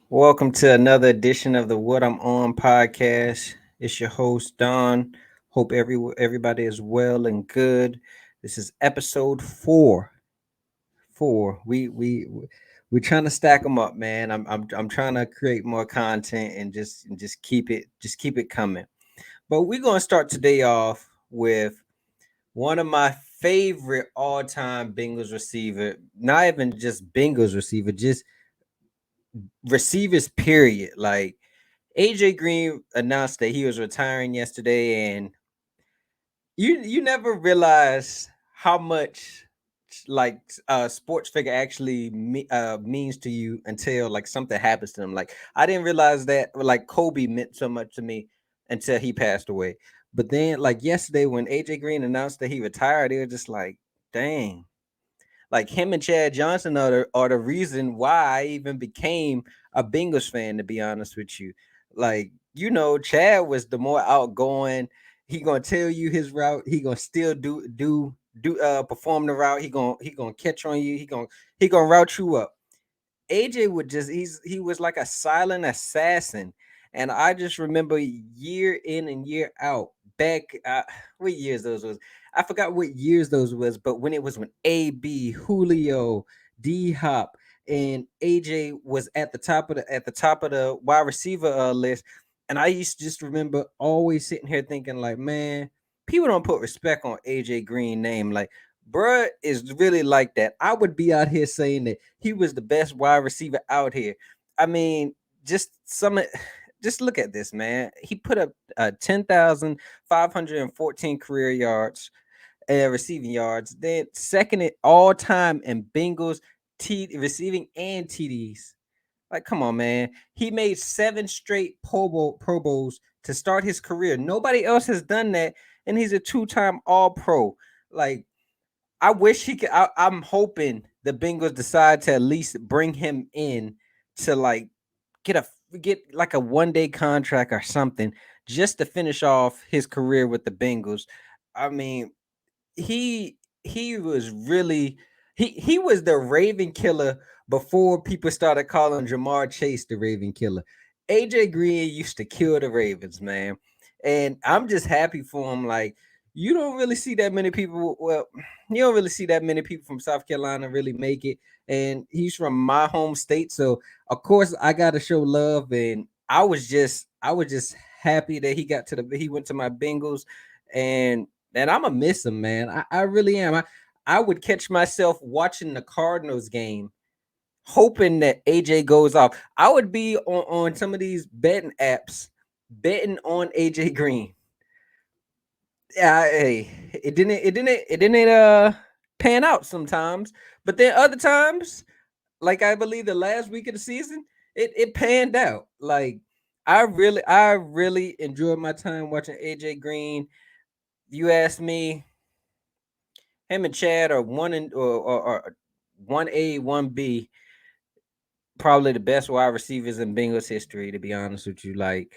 Welcome to another edition of the What I'm On podcast. It's your host Don. Hope everybody is well and good. This is episode four. Four. We're trying to stack them up, man. I'm trying to create more content and just keep it coming. But we're gonna start today off with one of my favorite all time Bengals receiver. Not even just Bengals receiver, just receivers. Period. Like AJ Green announced that he was retiring yesterday, and you never realize how much like sports figure actually means to you until like something happens to them. Like I didn't realize that like Kobe meant so much to me until he passed away. But then like yesterday when AJ Green announced that he retired, it was just like, dang, like him and Chad Johnson are the reason why I even became a Bengals fan, to be honest with you. Like, Chad was the more outgoing. He gonna tell you his route. He gonna still perform the route. He gonna catch on you. He gonna route you up. AJ would just he was like a silent assassin. And I just remember year in and year out back what years those was. I forgot what years those was, but when it was when AB, Julio, D Hop, and AJ was at the top of the wide receiver list. And I used to just remember always sitting here thinking like, man, people don't put respect on AJ Green name. Like, bruh is really like that. I would be out here saying that he was the best wide receiver out here. I mean, just some just look at this, man. He put up 10,514 career yards, receiving yards, then second at all time in Bengals receiving and TDs. Like, come on, man. He made seven straight Pro Bowls to start his career. Nobody else has done that, and he's a two-time All Pro. Like, I wish he could. I'm hoping the Bengals decide to at least bring him in to like get a get like a 1 day contract or something just to finish off his career with the Bengals. I mean, he was really he was the Raven killer before people started calling Jamar Chase the Raven killer. AJ Green used to kill the Ravens, man. And I'm just happy for him. Like, you don't really see that many people. Well, you don't really see that many people from South Carolina really make it. And he's from my home state. So of course I gotta show love. And I was just happy that he went to my Bengals. And I'm gonna miss him, man. I really am. I would catch myself watching the Cardinals game, hoping that AJ goes off. I would be on some of these betting apps, betting on AJ Green. Yeah, hey, it didn't pan out sometimes, but then other times, like I believe the last week of the season, it panned out. Like I really enjoyed my time watching AJ Green. You asked me, him and Chad are or 1A, 1B, probably the best wide receivers in Bengals history, to be honest with you. Like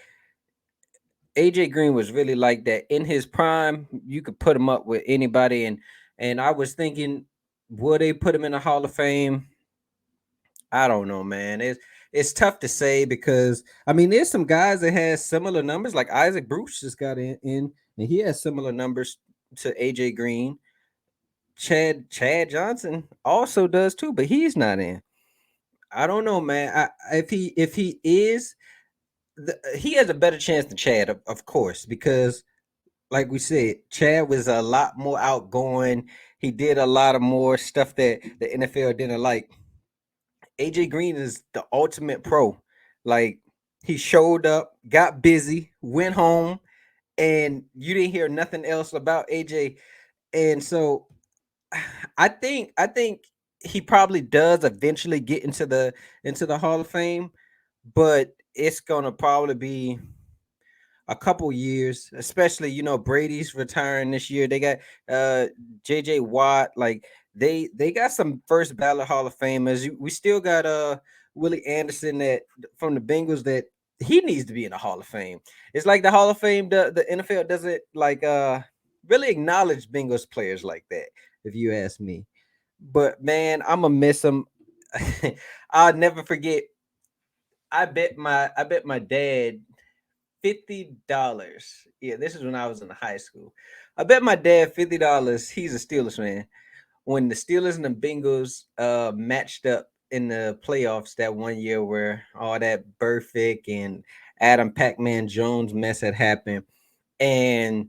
AJ Green was really like that. In his prime, you could put him up with anybody. And I was thinking, will they put him in the Hall of Fame? I don't know, man. It's tough to say because I mean there's some guys that has similar numbers, like Isaac Bruce just got in and he has similar numbers to AJ Green. Chad Johnson also does too, but he's not in. I don't know, man. If he is, he has a better chance than Chad, of course, because like we said, Chad was a lot more outgoing. He did a lot of more stuff that the NFL didn't like. AJ Green is the ultimate pro. Like he showed up, got busy, went home, and you didn't hear nothing else about AJ. And so I think he probably does eventually get into the Hall of Fame, but it's gonna probably be a couple years, especially Brady's retiring this year. They got JJ Watt, like they got some first ballot Hall of Famers. We still got Willie Anderson that from the Bengals that he needs to be in the Hall of Fame. It's like the Hall of Fame, the NFL doesn't like really acknowledge Bengals players like that, if you ask me. But man, I'm gonna miss him. I'll never forget. I bet my dad $50. Yeah, this is when I was in high school. I bet my dad $50. He's a Steelers fan. When the Steelers and the Bengals matched up in the playoffs that one year where all that Burfict and Adam Pac-Man Jones mess had happened. And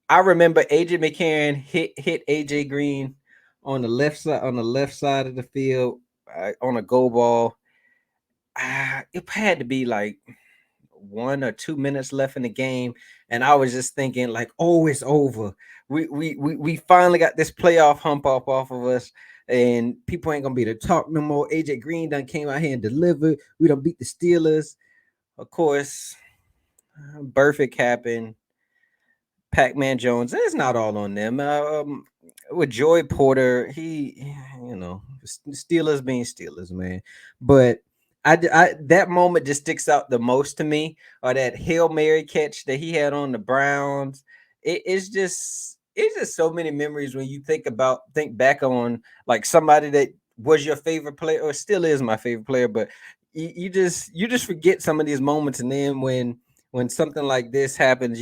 I remember AJ McCarron hit AJ Green on the left side of the field on a go ball. It had to be like 1 or 2 minutes left in the game, and I was just thinking like, oh, it's over. We finally got this playoff hump off of us, and people ain't gonna be to talk no more. AJ Green done came out here and delivered. We done beat the Steelers. Of course, Burfict happened. Pac-Man Jones. It's not all on them. With Joy Porter, Steelers being Steelers, man. But that moment just sticks out the most to me, or that Hail Mary catch that he had on the Browns. It's just so many memories when you think back on like somebody that was your favorite player or still is my favorite player, but you just forget some of these moments, and then when something like this happens,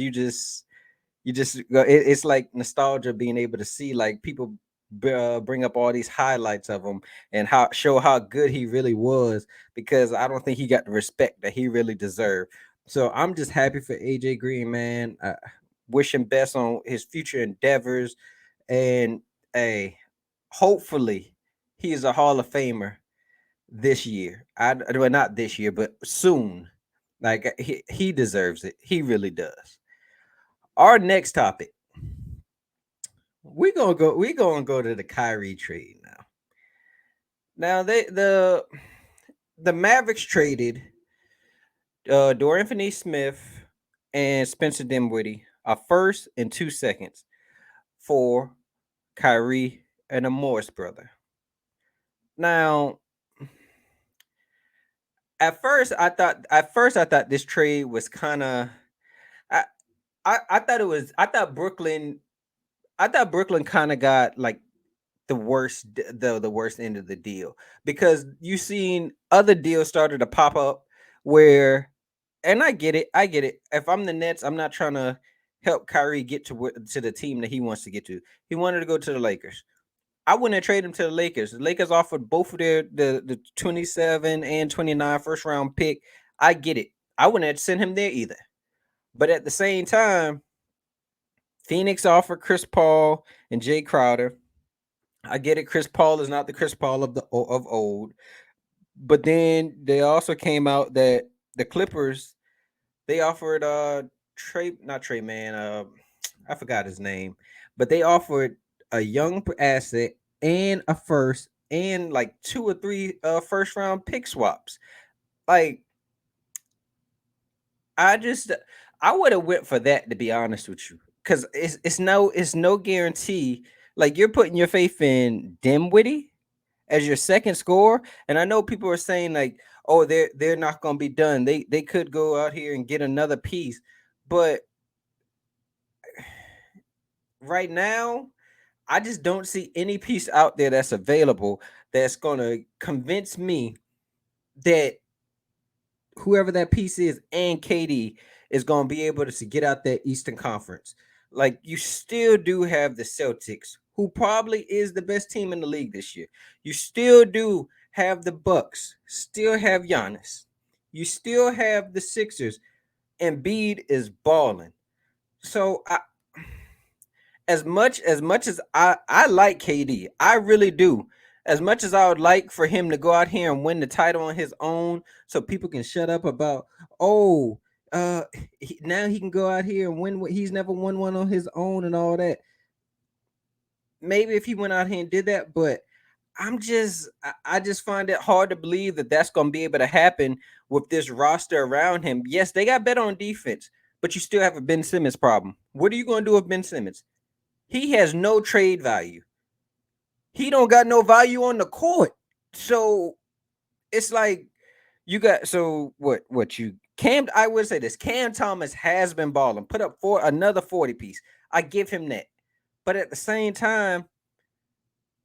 it's like nostalgia being able to see like people bring up all these highlights of him and how good he really was, because I don't think he got the respect that he really deserved. So I'm just happy for AJ Green, man. I wish him best on his future endeavors, and hey, hopefully he is a Hall of Famer this year. Well, not this year, but soon. Like he deserves it. He really does. Our next topic, we're gonna go to the Kyrie trade now. Now the Mavericks traded Dorian Finney Smith and Spencer Dinwiddie, a first and 2 seconds for Kyrie and a Morris brother. Now, at first I thought this trade was kind of I, I thought it was I thought Brooklyn kind of got like the worst end of the deal, because you seen other deals started to pop up where, and I get it. If I'm the Nets, I'm not trying to help Kyrie get to the team that he wants to get to. He wanted to go to the Lakers. I wouldn't trade him to the Lakers. The Lakers offered both of the 27 and 29 first round pick. I get it. I wouldn't have sent him there either. But at the same time, Phoenix offered Chris Paul and Jay Crowder. I get it. Chris Paul is not the Chris Paul of old, but then they also came out that the Clippers, they offered Trey, not Trey man, I forgot his name, but they offered a young asset and a first and like two or three first round pick swaps. Like I just I would have went for that, to be honest with you, because it's no guarantee. Like you're putting your faith in Dimwitty as your second scorer. And I know people are saying like, oh, they're not gonna be done. They could go out here and get another piece. But right now, I just don't see any piece out there that's available that's gonna convince me that whoever that piece is and KD is going to be able to get out that Eastern Conference. Like you still do have the Celtics, who probably is the best team in the league this year. You still do have the Bucks, still have Giannis. You still have the Sixers, and Embiid is balling. So as much as I like KD, I really do. As much as I would like for him to go out here and win the title on his own, so people can shut up about, oh, now he can go out here and win. He's never won one on his own and all that. Maybe if he went out here and did that, but I just find it hard to believe that that's going to be able to happen with this roster around him. Yes, they got better on defense, but you still have a Ben Simmons problem. What are you going to do with Ben Simmons? He has no trade value. He don't got no value on the court. So it's like you got what you Cam. I would say this: Cam Thomas has been balling. Put up for another 40 piece. I give him that. But at the same time,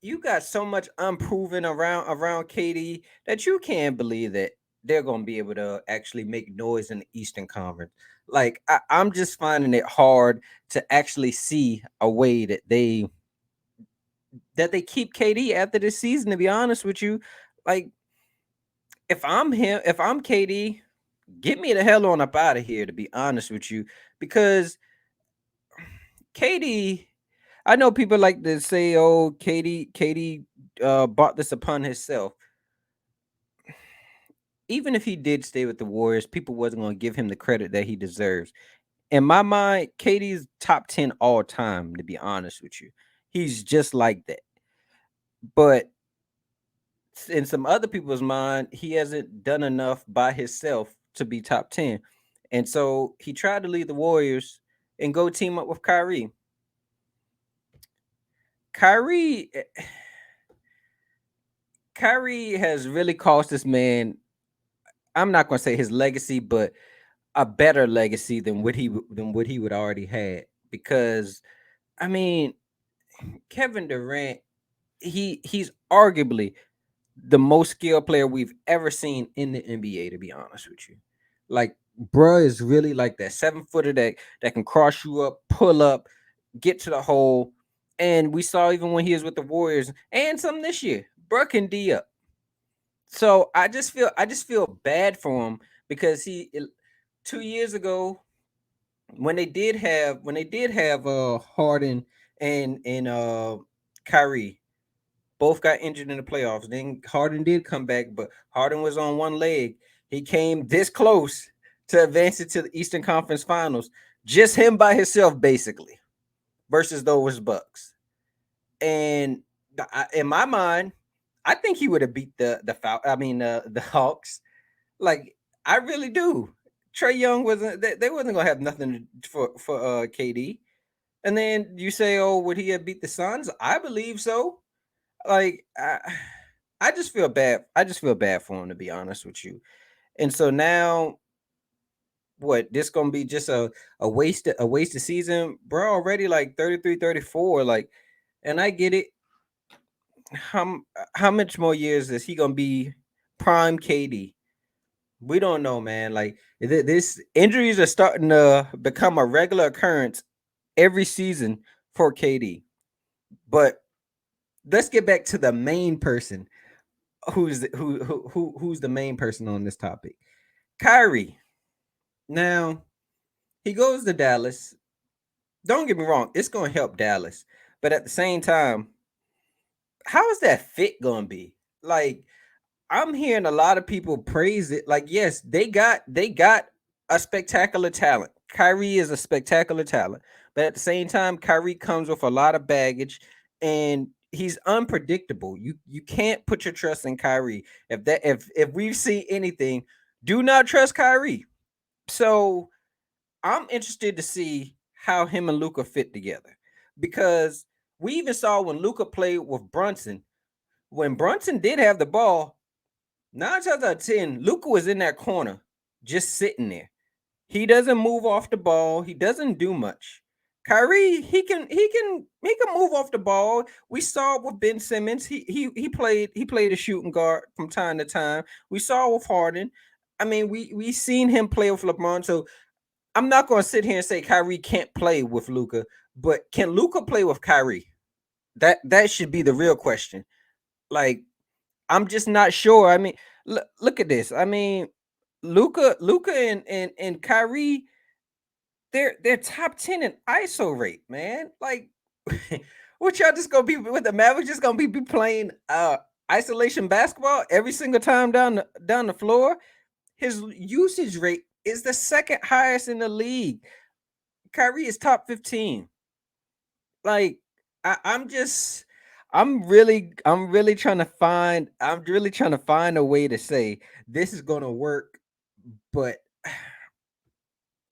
you got so much unproven around KD that you can't believe that they're gonna be able to actually make noise in the Eastern Conference. Like I'm just finding it hard to actually see a way that they keep KD after this season. To be honest with you, like if I'm KD, get me the hell on up out of here. To be honest with you, because KD, I know people like to say, "Oh, KD bought this upon himself." Even if he did stay with the Warriors, people wasn't going to give him the credit that he deserves. In my mind, KD's top 10 all time, to be honest with you. He's just like that. But in some other people's mind, he hasn't done enough by himself to be top 10. And so he tried to leave the Warriors and go team up with Kyrie. Kyrie Kyrie has really cost this man, I'm not going to say his legacy, but a better legacy than what he would already had, because I mean, Kevin Durant, he's arguably the most skilled player we've ever seen in the NBA, to be honest with you. Like, bruh is really like that 7 footer that can cross you up, pull up, get to the hole. And we saw even when he was with the Warriors and some this year, bruh can D up. So I just feel bad for him because 2 years ago when they did have Harden and Kyrie, both got injured in the playoffs. Then Harden did come back, but Harden was on one leg. He came this close to advancing to the Eastern Conference Finals, just him by himself, basically, versus those Bucks. And in my mind, I think he would have beat the Hawks. Like, I really do. Trey Young wasn't. They wasn't gonna have nothing for KD. And then you say, "Oh, would he have beat the Suns?" I believe so. Like, I just feel bad. I just feel bad for him, to be honest with you. And so now, what? This gonna be just a wasted season, bro? Already like 33, 34. Like, and I get it. How much more years is he gonna be prime KD? We don't know, man. Like, this injuries are starting to become a regular occurrence every season for KD. But let's get back to the main person. Who's the main person on this topic? Kyrie. Now, he goes to Dallas. Don't get me wrong, it's going to help Dallas. But at the same time, how is that fit going to be? Like, I'm hearing a lot of people praise it. Like, yes, they got a spectacular talent. Kyrie is a spectacular talent, but at the same time, Kyrie comes with a lot of baggage, and he's unpredictable. You can't put your trust in Kyrie. If we've seen anything, do not trust Kyrie. So I'm interested to see how him and Luca fit together, because we even saw when Luca played with Brunson. When Brunson did have the ball, 9 times out of 10, Luca was in that corner, just sitting there. He doesn't move off the ball. He doesn't do much. Kyrie, he can move off the ball. We saw it with Ben Simmons. He played a shooting guard from time to time. We saw it with Harden. I mean, we seen him play with LeBron. So I'm not going to sit here and say Kyrie can't play with Luca, but can Luca play with Kyrie? That should be the real question. Like, I'm just not sure. I mean, look at this. I mean, Luca and Kyrie, they're top 10 in ISO rate, man. Like, what y'all just gonna be with the Mavericks? Just gonna be playing isolation basketball every single time down the floor? His usage rate is the second highest in the league. Kyrie is top 15. Like, I'm just I'm really trying to find a way to say this is gonna work, but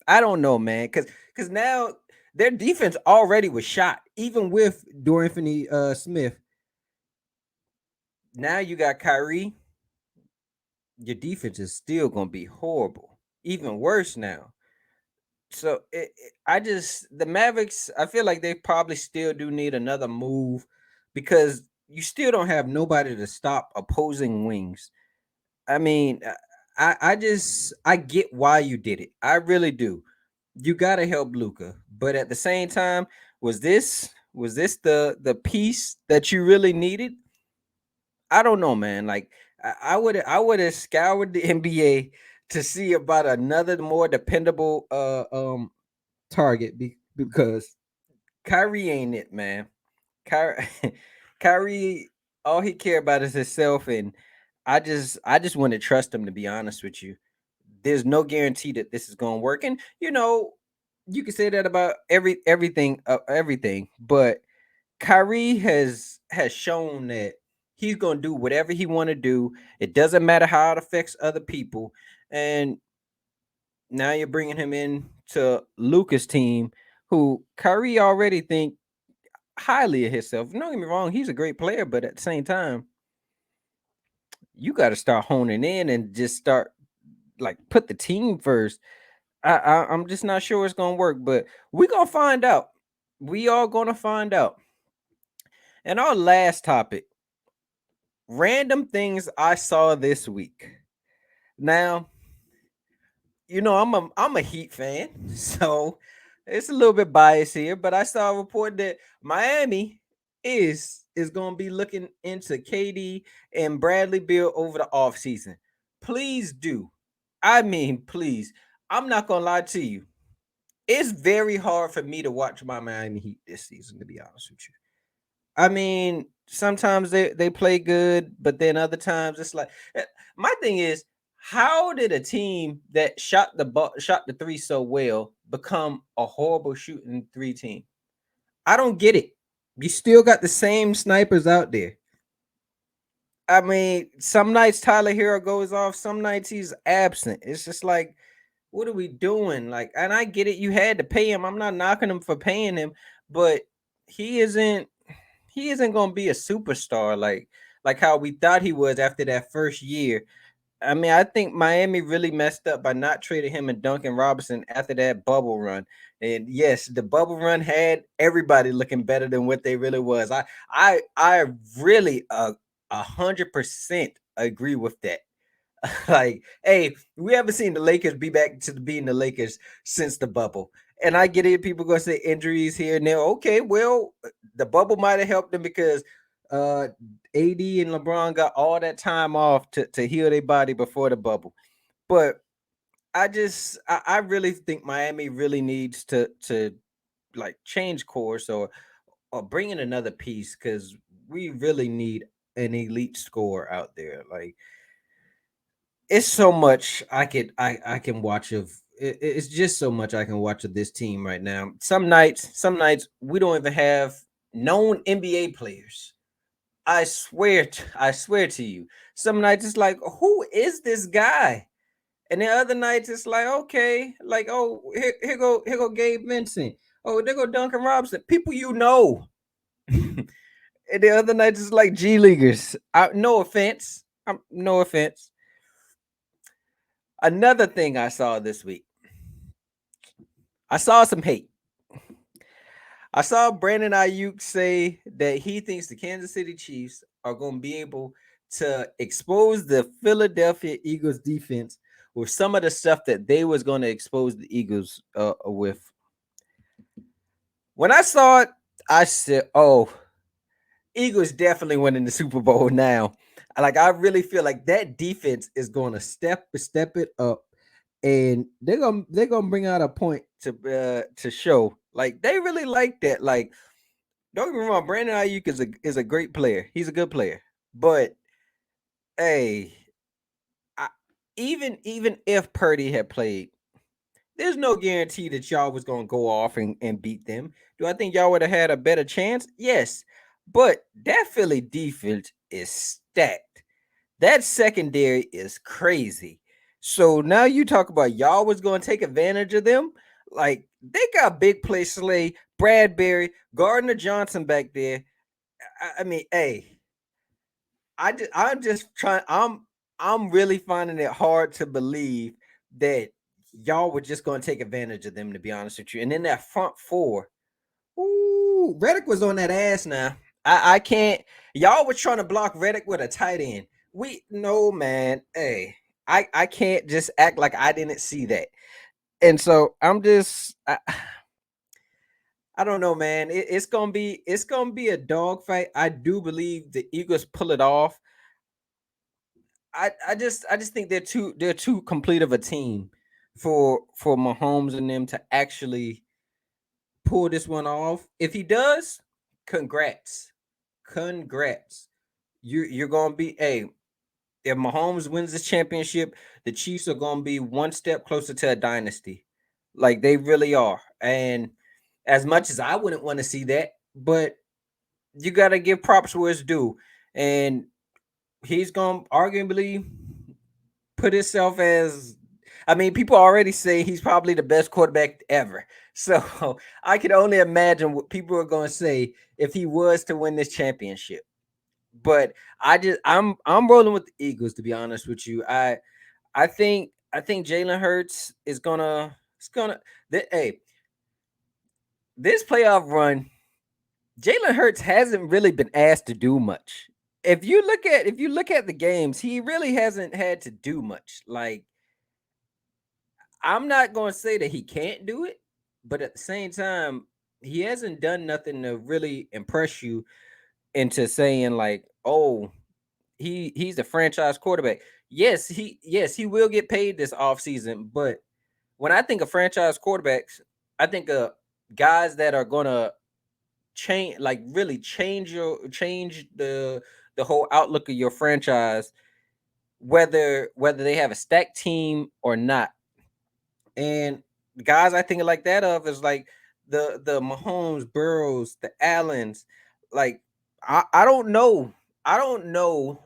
I don't know, man, because now their defense already was shot, even with Dorian Finney Smith. Now you got Kyrie, your defense is still gonna be horrible, even worse now. So I just the Mavericks, I feel like they probably still do need another move, because you still don't have nobody to stop opposing wings. I mean, I get why you did it. I really do. You gotta help Luca, but at the same time, was this the piece that you really needed? I don't know, man. Like I would have scoured the NBA to see about another more dependable target because Kyrie ain't it, man. Kyrie, Kyrie, all he care about is himself, and I just want to trust him. To be honest with you, there's no guarantee that this is going to work, and you can say that about everything. But Kyrie has shown that he's going to do whatever he want to do. It doesn't matter how it affects other people, and now you're bringing him in to Luca's team, who Kyrie already think highly of himself. Don't get me wrong, he's a great player, but at the same time, you got to start honing in and just start like put the team first. I'm just not sure it's gonna work, but we gonna find out. We all gonna find out. And our last topic: random things I saw this week. Now, I'm a Heat fan, so it's a little bit biased here, but I saw a report that Miami is going to be looking into KD and Bradley Beal over the offseason. Please do. I mean, please. I'm not going to lie to you. It's very hard for me to watch my Miami Heat this season, to be honest with you. I mean, sometimes they play good, but then other times it's like my thing is, how did a team that shot the three so well become a horrible shooting three team? I don't get it. You still got the same snipers out there. I mean, some nights Tyler Hero goes off, some nights he's absent. It's just like, what are we doing? Like, and I get it, you had to pay him. I'm not knocking him for paying him, but he isn't he isn't gonna be a superstar like how we thought he was after that first year. I mean, I think Miami really messed up by not trading him and Duncan Robinson after that bubble run. And yes, the bubble run had everybody looking better than what they really was. I really 100% agree with that. Like, hey, we haven't seen the Lakers be back to being the Lakers since the bubble. And I get it, people gonna say injuries here and there. Okay, well, the bubble might have helped them because uh AD and LeBron got all that time off to heal their body before the bubble. But I really think Miami really needs to like change course or bring in another piece because we really need an elite scorer out there. Like it's so much I can watch of it's just so much I can watch of this team right now. Some nights we don't even have known NBA players. I swear to you. Some nights it's like, who is this guy? And the other nights it's like, okay, like, oh, here go Gabe Vincent. Oh, there go Duncan Robinson. People you know. And the other nights it's like G leaguers. No offense. No offense. Another thing I saw this week, I saw some hate. I saw Brandon Ayuk say that he thinks the Kansas City Chiefs are going to be able to expose the Philadelphia Eagles defense with some of the stuff that they was going to expose the Eagles with. When I saw it, I said, "Oh, Eagles definitely winning the Super Bowl now." Like I really feel like that defense is going to step it up, and they're gonna bring out a point to show like they really like that. Like don't get me wrong, Brandon Ayuk is a great player. He's a good player, but hey, I, even if Purdy had played, there's no guarantee that y'all was gonna go off and beat them. Do I think y'all would have had a better chance? Yes, but that Philly defense is stacked. That secondary is crazy. So now you talk about y'all was going to take advantage of them. Like they got big play Slay, Bradbury, Gardner Johnson back there. I mean, hey, I'm just trying. I'm really finding it hard to believe that y'all were just going to take advantage of them. To be honest with you, and then that front four. Ooh, Reddick was on that ass now. I can't. Y'all was trying to block Reddick with a tight end. We no man. Hey, I can't just act like I didn't see that. And so I don't know, man. It's gonna be a dogfight. I do believe the Eagles pull it off. I just think they're too complete of a team for Mahomes and them to actually pull this one off. If he does, congrats. Congrats. You're gonna be if Mahomes wins this championship, the Chiefs are gonna be one step closer to a dynasty. Like they really are. And as much as I wouldn't want to see that, but you gotta give props where it's due. And he's gonna arguably put himself as I mean, people already say he's probably the best quarterback ever. So I can only imagine what people are gonna say if he was to win this championship. But I'm rolling with the Eagles to be honest with you. I think Jalen Hurts is gonna it's gonna hey, this playoff run, Jalen Hurts hasn't really been asked to do much. If you look at the games, he really hasn't had to do much. Like I'm not gonna say that he can't do it, but at the same time, he hasn't done nothing to really impress you into saying like, oh, he's a franchise quarterback. Yes, he will get paid this offseason, but when I think of franchise quarterbacks, I think of guys that are gonna change like really change the whole outlook of your franchise, whether they have a stacked team or not. And the guys I think like that of is like the Mahomes, Burrows, the Allens. Like I don't know. I don't know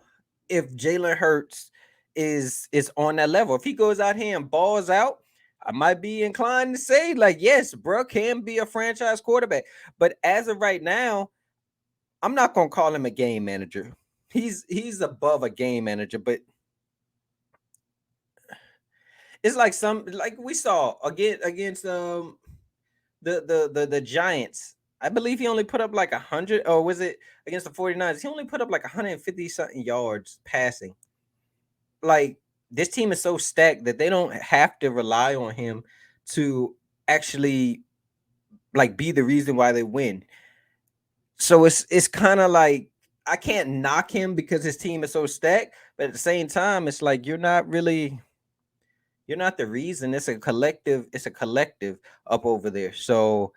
if Jalen Hurts is on that level. If he goes out here and balls out, I might be inclined to say like yes, bro can be a franchise quarterback. But as of right now, I'm not gonna call him a game manager. He's above a game manager, but it's like some like we saw against the Giants. I believe he only put up like 100 or was it against the 49ers? He only put up like 150 something yards passing. Like this team is so stacked that they don't have to rely on him to actually like be the reason why they win. So it's kind of like I can't knock him because his team is so stacked, but at the same time, it's like you're not the reason. It's a collective up over there. So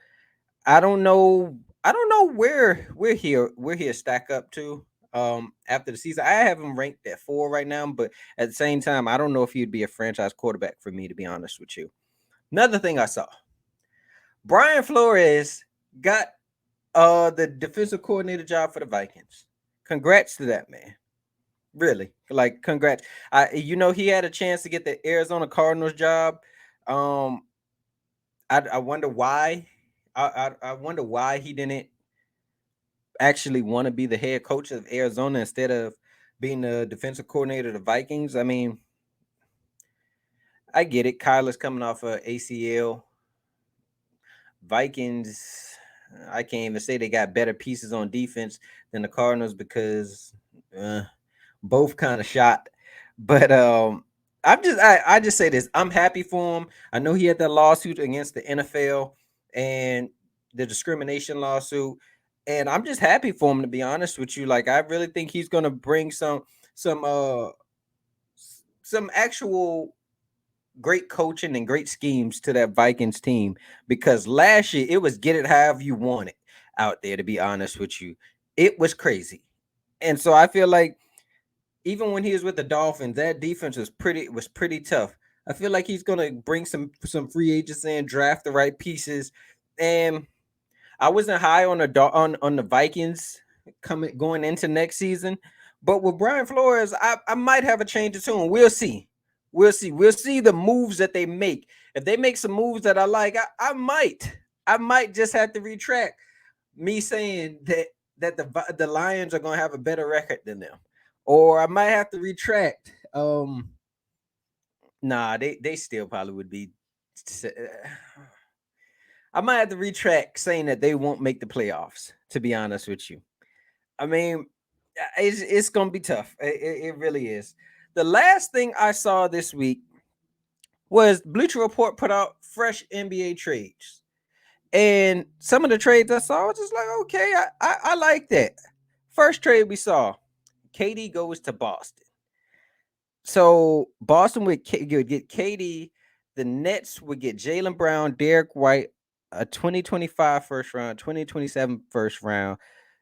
I don't know. I don't know where we're here stack up to after the season. I have him ranked at 4 right now, but at the same time, I don't know if he'd be a franchise quarterback for me to be honest with you. Another thing I saw, Brian Flores got the defensive coordinator job for the Vikings. Congrats to that man. Really. Like congrats. He had a chance to get the Arizona Cardinals job. Um I wonder why. I wonder why he didn't actually want to be the head coach of Arizona instead of being the defensive coordinator of the Vikings. I mean, I get it. Kyler's coming off a ACL. Vikings, I can't even say they got better pieces on defense than the Cardinals because uh, both kind of shot. But I just say this. I'm happy for him. I know he had that lawsuit against the NFL and the discrimination lawsuit. And I'm just happy for him to be honest with you. Like I really think he's gonna bring some some actual great coaching and great schemes to that Vikings team because last year it was get it however you want it out there, to be honest with you. It was crazy. And so I feel like even when he was with the Dolphins, that defense was pretty tough. I feel like he's gonna bring some free agents in, draft the right pieces, and I wasn't high on the Vikings coming going into next season, but with Brian Flores, I might have a change of tune. We'll see. We'll see the moves that they make. If they make some moves that I like, I might just have to retract me saying that the Lions are gonna have a better record than them, or I might have to retract. Nah, they still probably would be. I might have to retract saying that they won't make the playoffs. To be honest with you, I mean, it's gonna be tough. It really is. The last thing I saw this week was Bleacher Report put out fresh NBA trades. And some of the trades I saw, I was just like, okay, I like that. First trade we saw, KD goes to Boston. So Boston would get KD. The Nets would get Jaylen Brown, Derek White, a 2025 first round, 2027 first round,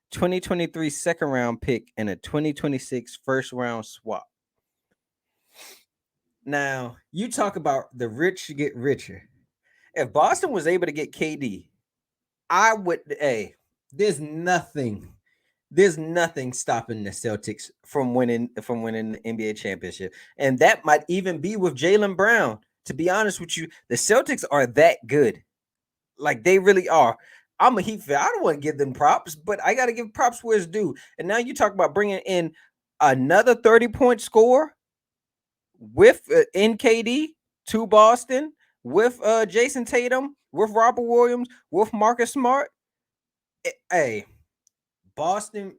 2023 second round pick, and a 2026 first round swap. Now, you talk about the rich get richer. If Boston was able to get KD, I would, hey, there's nothing there's nothing stopping the Celtics from winning the NBA championship. And that might even be with Jaylen Brown. To be honest with you, the Celtics are that good. Like they really are. I'm a Heat fan. I don't want to give them props, but I got to give props where it's due. And now you talk about bringing in another 30-point score with NKD to Boston, with Jason Tatum, with Robert Williams, with Marcus Smart. Hey, Boston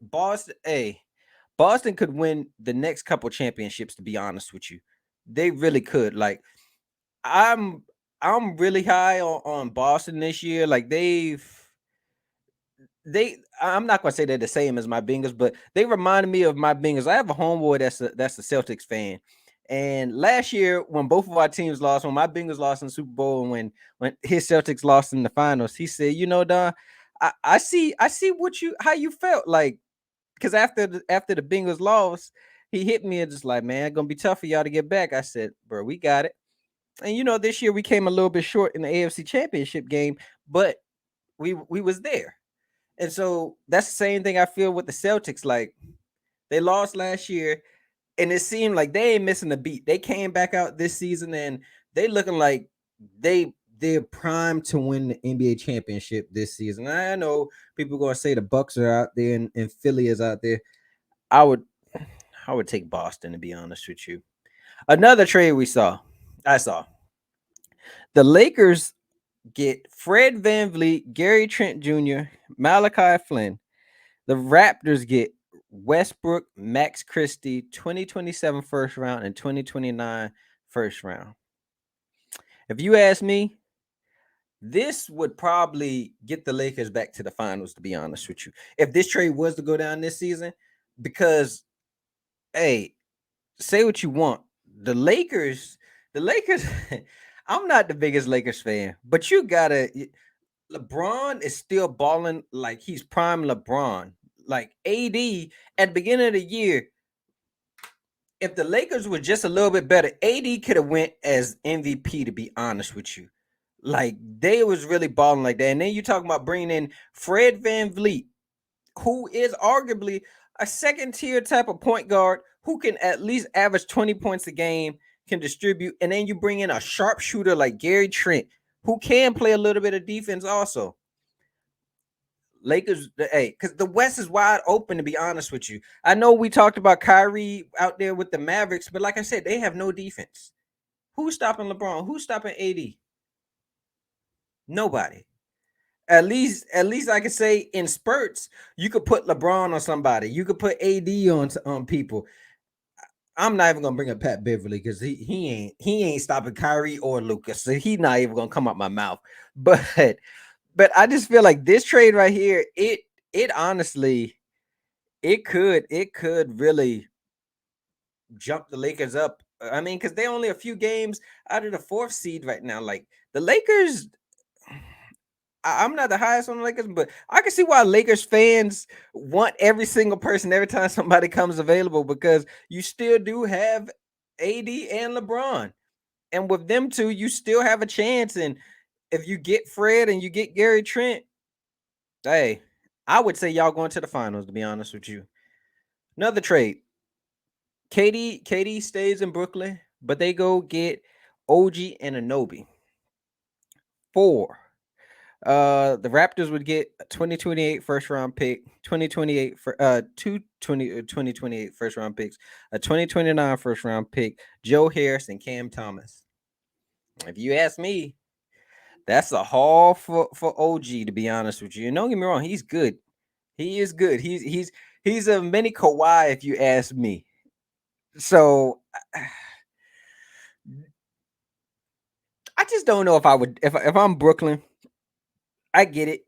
could win the next couple championships, to be honest with you. They really could. Like I'm I'm really high on Boston this year. Like I'm not gonna say they're the same as my Bengals, but they reminded me of my Bengals. I have a homeboy that's a Celtics fan. And last year, when both of our teams lost, when my Bengals lost in the Super Bowl, and when his Celtics lost in the finals, he said, Don, I see how you felt like, because after the Bengals lost, he hit me and just like, man, it's gonna be tough for y'all to get back. I said, bro, we got it. And this year we came a little bit short in the AFC Championship game, but we was there. And so that's the same thing I feel with the Celtics. Like they lost last year, and it seemed like they ain't missing a beat. They came back out this season, and they looking like they're primed to win the NBA championship this season. I know people are gonna say the Bucks are out there and Philly is out there. I would I would take Boston, to be honest with you. Another trade I saw the Lakers get Fred Van Vliet, Gary Trent Jr., Malachi Flynn. The Raptors get Westbrook, Max Christie, 2027 first round and 2029 first round. If you ask me, this would probably get the Lakers back to the finals, to be honest with you. If this trade was to go down this season, because hey, say what you want. The Lakers, I'm not the biggest Lakers fan, but LeBron is still balling like he's prime LeBron. Like AD at the beginning of the year, if the Lakers were just a little bit better, AD could have went as MVP, to be honest with you. Like they was really balling like that. And then you talking about bringing in Fred Van Vliet, who is arguably a second tier type of point guard who can at least average 20 points a game, can distribute. And then you bring in a sharpshooter like Gary Trent, who can play a little bit of defense also. Lakers, hey, because the West is wide open, to be honest with you. I know we talked about Kyrie out there with the Mavericks, but like I said, they have no defense. Who's stopping LeBron? Who's stopping AD? Nobody. At least I could say in spurts, you could put LeBron on somebody. You could put AD on people. I'm not even gonna bring up Pat Beverly because he ain't stopping Kyrie or Lucas. So he's not even gonna come out my mouth. But I just feel like this trade right here, it honestly, it could really jump the Lakers up. I mean, because they're only a few games out of the fourth seed right now. Like the Lakers, I'm not the highest on the Lakers, but I can see why Lakers fans want every single person every time somebody comes available, because you still do have AD and LeBron. And with them two, you still have a chance. And if you get Fred and you get Gary Trent, hey, I would say y'all going to the finals, to be honest with you. Another trade. KD stays in Brooklyn, but they go get OG and Anobi. 4. The Raptors would get a 2028 first round pick, 2028 for 2028 first round picks, a 2029 first round pick, Joe Harris and Cam Thomas. If you ask me, that's a haul for OG, to be honest with you. And don't get me wrong, he's good. He is good. He's a mini Kawhi, if you ask me. So I just don't know if I would if I'm Brooklyn. I get it.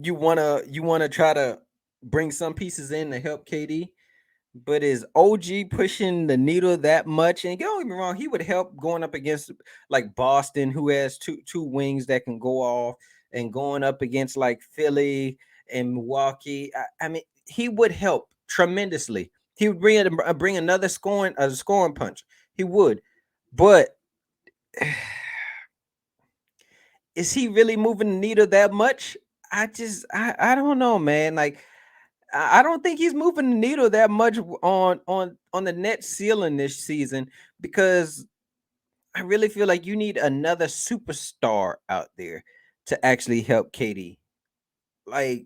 You wanna try to bring some pieces in to help KD, but is OG pushing the needle that much? And don't get me wrong, he would help going up against like Boston, who has two wings that can go off, and going up against like Philly and Milwaukee. I mean, he would help tremendously. He would bring another scoring punch. He would, but is he really moving the needle that much? I don't know, man. Like I don't think he's moving the needle that much on the net ceiling this season, because I really feel like you need another superstar out there to actually help KD. Like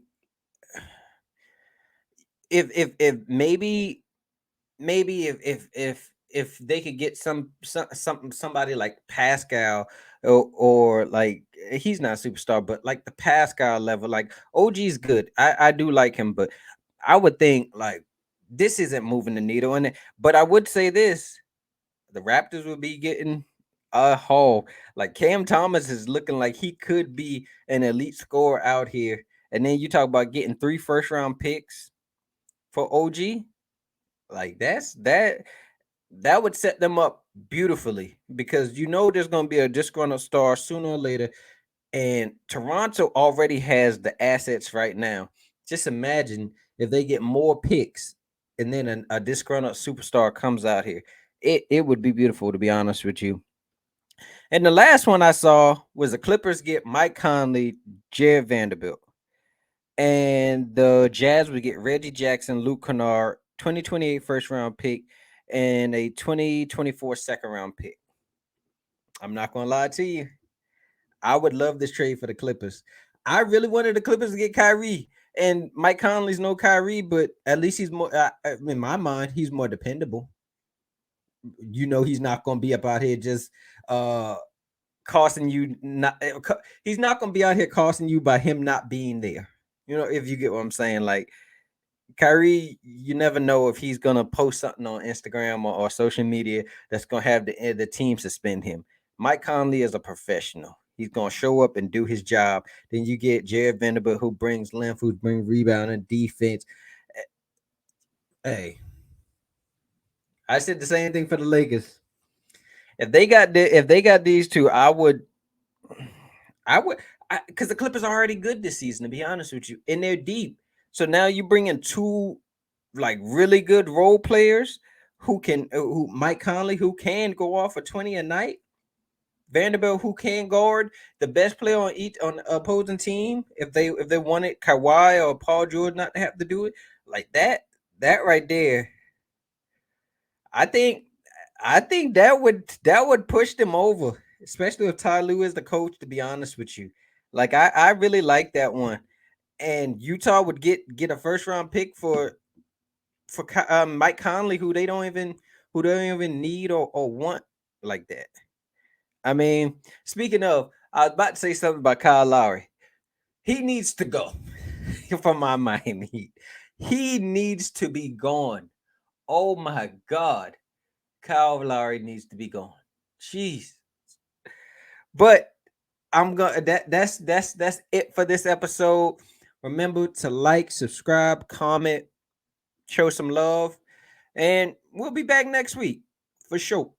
if maybe if they could get somebody like Pascal, or like he's not a superstar, but like the Pascal level, like OG's good. I do like him, but I would think like this isn't moving the needle in it. But I would say this: the Raptors would be getting a haul. Like Cam Thomas is looking like he could be an elite scorer out here. And then you talk about getting 3 first round picks for OG. Like that would set them up beautifully, because there's going to be a disgruntled star sooner or later, and Toronto already has the assets right now. Just imagine if they get more picks and then a disgruntled superstar comes out here. It would be beautiful, to be honest with you. And the last one I saw was the Clippers get Mike Conley, Jared Vanderbilt, and the Jazz would get Reggie Jackson, Luke Kennard, 2028 first-round pick, and a 2024 second-round pick. I'm not gonna lie to you. I would love this trade for the Clippers. I really wanted the Clippers to get Kyrie, and Mike Conley's no Kyrie, but at least he's more. In my mind, he's more dependable. He's not gonna be up out here just costing you not. He's not gonna be out here costing you by him not being there. If you get what I'm saying, like Kyrie, you never know if he's gonna post something on Instagram or social media that's gonna have the team suspend him. Mike Conley is a professional. He's gonna show up and do his job. Then you get Jared Vanderbilt, who brings length, who brings rebound and defense. Hey, I said the same thing for the Lakers. If they got these two, I would, because the Clippers are already good this season. To be honest with you, and they're deep. So now you bring in two like really good role players who Mike Conley, who can go off for 20 a night. Vanderbilt, who can guard the best player on the opposing team if they wanted Kawhi or Paul George not to have to do it. Like that right there. I think that would push them over, especially if Ty Lue is the coach, to be honest with you. Like I really like that one. And Utah would get a first round pick for Mike Conley, who they don't even need or want like that. I mean, speaking of, I was about to say something about Kyle Lowry. He needs to go from my Miami Heat. He needs to be gone. Oh my God, Kyle Lowry needs to be gone. Jeez. But I'm gonna that's it for this episode. Remember to like, subscribe, comment, show some love, and we'll be back next week for sure.